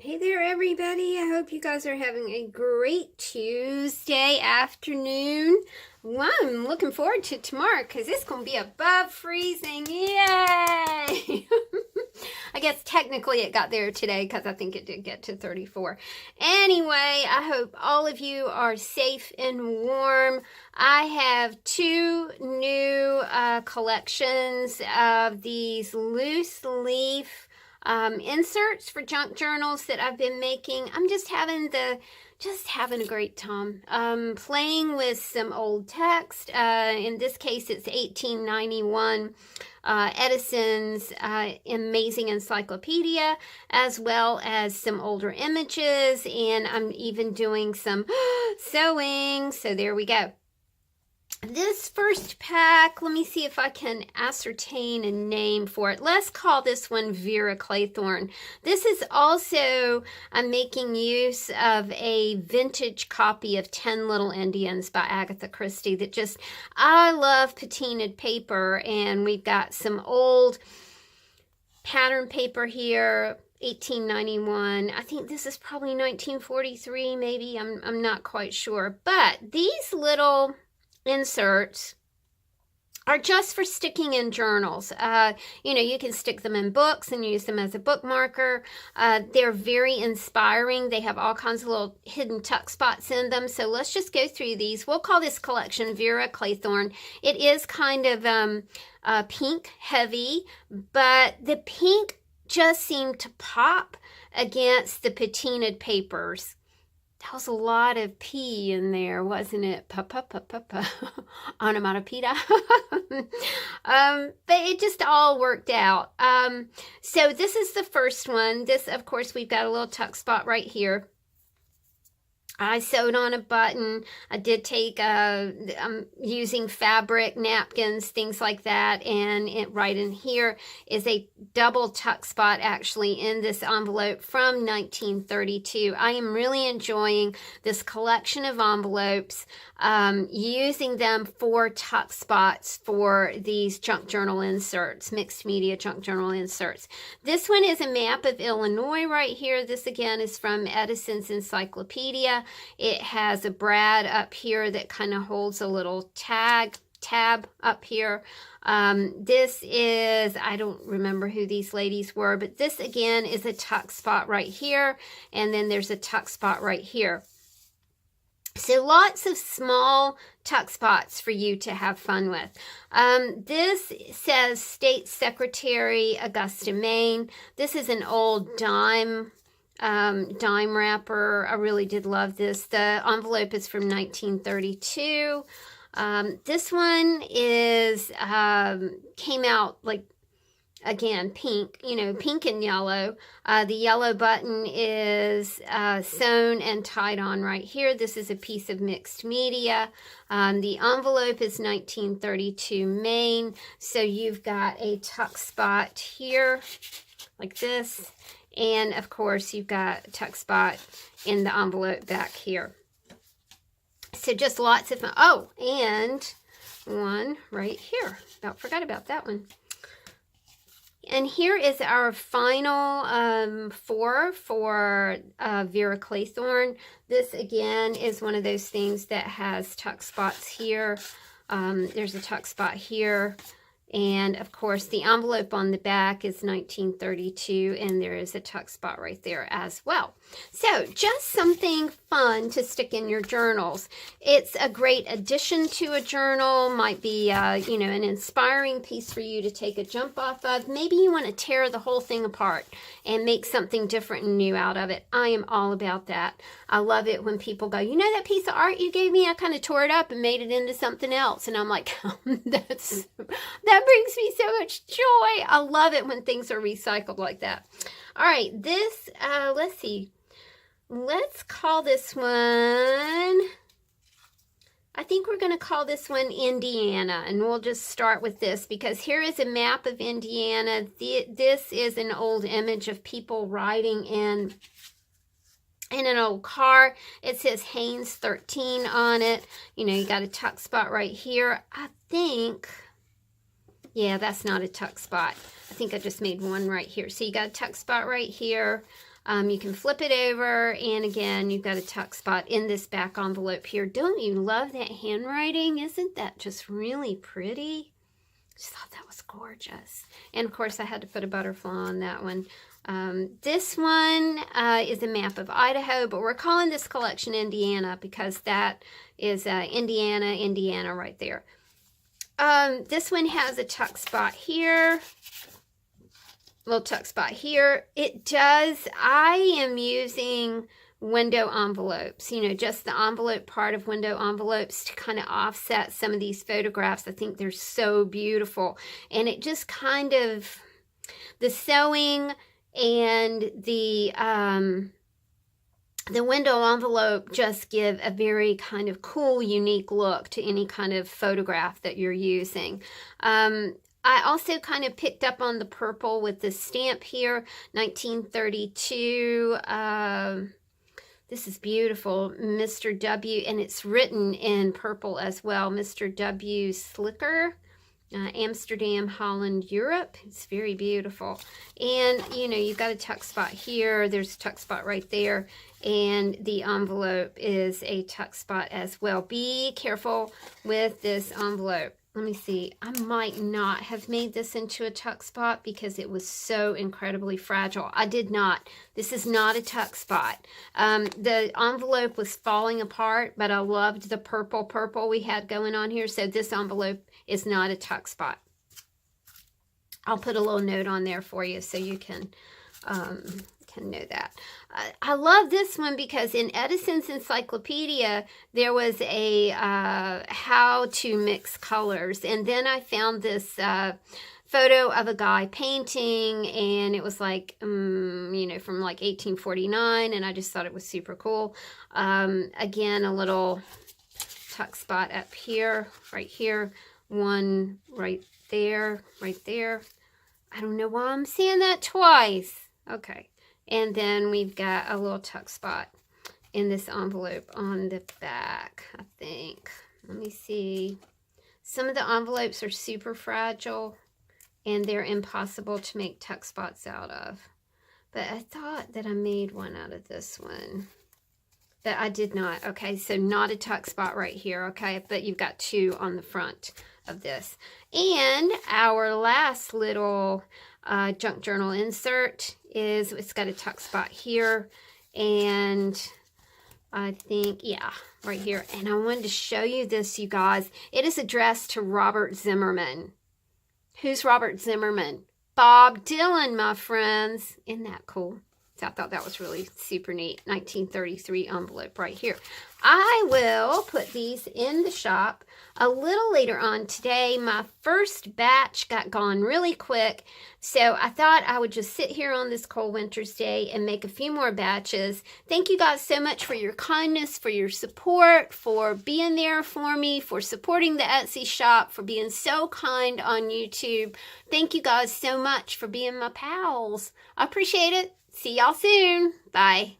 Hey there, everybody. I hope you guys are having a great Tuesday afternoon. Well, I'm looking forward to tomorrow because it's going to be above freezing. Yay! I guess technically it got there today because I think it did get to 34. Anyway, I hope all of you are safe and warm. I have two new collections of these loose leaf inserts for junk journals that I've been making. I'm just having a great time. Playing with some old text. In this case, it's 1891 Edison's amazing encyclopedia, as well as some older images, and I'm even doing some sewing. So there we go. This first pack, let me see if I can ascertain a name for it. Let's call this one Vera Claythorne. This is also, I'm making use of a vintage copy of 10 Little Indians by Agatha Christie that just, I love patinaed paper, and we've got some old pattern paper here, 1891. I think this is probably 1943, maybe. I'm not quite sure. But these little inserts are just for sticking in journals. You can stick them in books and use them as a bookmarker. They're very inspiring. They have all kinds of little hidden tuck spots in them. So let's just go through these. We'll call this collection Vera Claythorne. It is kind of pink heavy, but the pink just seemed to pop against the patinaed papers. That was a lot of P in there, wasn't it? Onomatopoeia. But it just all worked out. So this is the first one. This, of course, we've got a little tuck spot right here. I sewed on a button. I did take, I'm using fabric, napkins, things like that. And right in here is a double tuck spot actually in this envelope from 1932. I am really enjoying this collection of envelopes, using them for tuck spots for these junk journal inserts, mixed media junk journal inserts. This one is a map of Illinois right here. This again is from Edison's Encyclopaedia. It has a brad up here that kind of holds a little tab up here. This is, I don't remember who these ladies were, but this again is a tuck spot right here, and then there's a tuck spot right here. So lots of small tuck spots for you to have fun with. This says State Secretary, Augusta, Maine. This is an old dime wrapper. I really did love this. The envelope is from 1932. This one is came out like, again, pink, pink and yellow. The yellow button is sewn and tied on right here. This is a piece of mixed media. The envelope is 1932 Maine. So you've got a tuck spot here like this. And of course, you've got a tuck spot in the envelope back here. So just lots of fun. Oh, and one right here. Forgot about that one. And here is our final four for Vera Claythorne. This, again, is one of those things that has tuck spots here. There's a tuck spot here. And, of course, the envelope on the back is 1932, and there is a tuck spot right there as well. So, just something fun to stick in your journals. It's a great addition to a journal. Might be, an inspiring piece for you to take a jump off of. Maybe you want to tear the whole thing apart and make something different and new out of it. I am all about that. I love it when people go, that piece of art you gave me, I kind of tore it up and made it into something else. And I'm like, that brings me so much joy. I love it when things are recycled like that. All right, this, let's see. Let's call this one, I think we're going to call this one Indiana, and we'll just start with this because here is a map of Indiana. This is an old image of people riding in an old car. It says Haynes 13 on it. You got a tuck spot right here. I think, yeah, that's not a tuck spot. I think I just made one right here. So you got a tuck spot right here. You can flip it over, and again, you've got a tuck spot in this back envelope here. Don't you love that handwriting? Isn't that just really pretty? Just thought that was gorgeous. And of course, I had to put a butterfly on that one. This one is a map of Idaho, but we're calling this collection Indiana because that is Indiana right there. This one has a tuck spot here. Little tuck spot here. It does, I am using window envelopes, you know, just the envelope part of window envelopes to kind of offset some of these photographs. I think they're so beautiful. And it just kind of, the sewing and the window envelope just give a very kind of cool, unique look to any kind of photograph that you're using. I also kind of picked up on the purple with this stamp here, 1932. This is beautiful, Mr. W, and it's written in purple as well, Mr. W Slicker, Amsterdam, Holland, Europe. It's very beautiful. And, you know, you've got a tuck spot here. There's a tuck spot right there. And the envelope is a tuck spot as well. Be careful with this envelope. Let me see. I might not have made this into a tuck spot because it was so incredibly fragile. I did not. This is not a tuck spot. The envelope was falling apart, but I loved the purple we had going on here. So this envelope is not a tuck spot. I'll put a little note on there for you so you can know that. I love this one because in Edison's Encyclopaedia, there was a how to mix colors. And then I found this photo of a guy painting, and it was like, you know, from like 1849, and I just thought it was super cool. Again, a little tuck spot up here, right here, one right there, right there. I don't know why I'm saying that twice. Okay. And then we've got a little tuck spot in this envelope on the back, I think. Let me see. Some of the envelopes are super fragile, and they're impossible to make tuck spots out of. But I thought that I made one out of this one. But I did not. Okay, so not a tuck spot right here, okay? But you've got two on the front of this. And our last little junk journal insert is, it's got a tuck spot here, and I think, yeah, right here. And I wanted to show you this, you guys. It is addressed to Robert Zimmerman. Who's Robert Zimmerman? Bob Dylan, my friends. Isn't that cool? So I thought that was really super neat. 1933 envelope right here. I will put these in the shop a little later on today. My first batch got gone really quick, so I thought I would just sit here on this cold winter's day and make a few more batches. Thank you guys so much for your kindness, for your support, for being there for me, for supporting the Etsy shop, for being so kind on YouTube. Thank you guys so much for being my pals. I appreciate it. See y'all soon. Bye.